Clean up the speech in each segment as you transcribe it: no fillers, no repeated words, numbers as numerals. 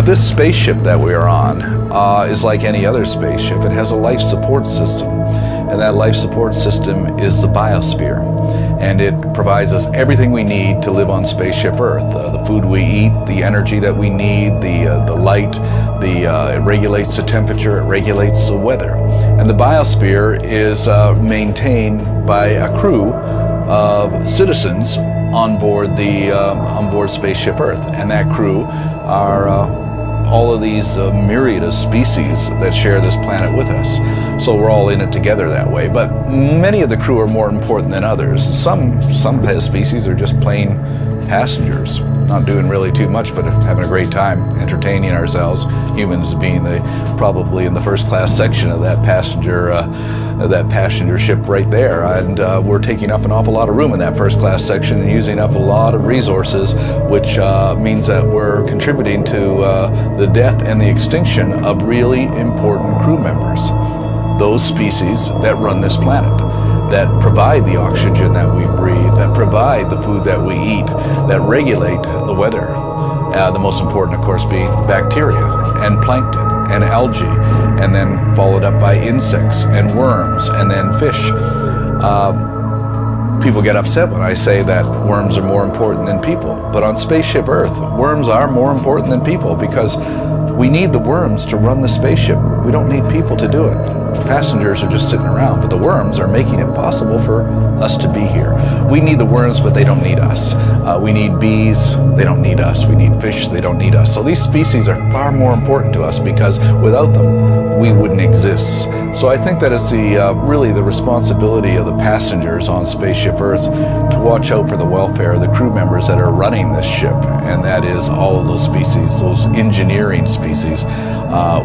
This spaceship that we are on is like any other spaceship. It has a life support system, and that life support system is the biosphere. And it provides us everything we need to live on Spaceship Earth. The food we eat, the energy that we need, the light, it regulates the temperature, it regulates the weather. And the biosphere is maintained by a crew of citizens on board Spaceship Earth. And that crew are all of these myriad of species that share this planet with us. So we're all in it together that way. But many of the crew are more important than others. Some species are just plain passengers, not doing really too much, but having a great time entertaining ourselves. Humans being probably in the first class section of that passenger ship right there, and we're taking up an awful lot of room in that first class section and using up a lot of resources, which means that we're contributing to the death and the extinction of really important crew members. Those species that run this planet, that provide the oxygen that we breathe, that provide the food that we eat, that regulate the weather. The most important, of course, being bacteria and plankton and algae, and then followed up by insects and worms and then fish. People get upset when I say that worms are more important than people, but on Spaceship Earth, worms are more important than people because we need the worms to run the spaceship. We don't need people to do it. Passengers are just sitting around, but the worms are making it possible for us to be here. We need the worms, but they don't need us. We need bees, they don't need us. We need fish, they don't need us. So these species are far more important to us because without them, we wouldn't exist. So I think that it's really the responsibility of the passengers on Spaceship Earth to watch out for the welfare of the crew members that are running this ship, and that is all of those species, those engineering species,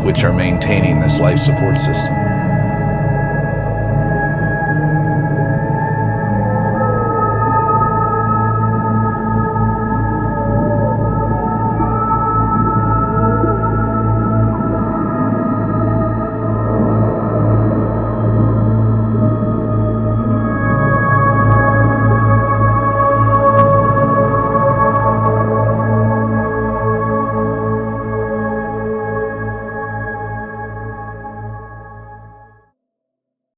which are maintaining this life support system.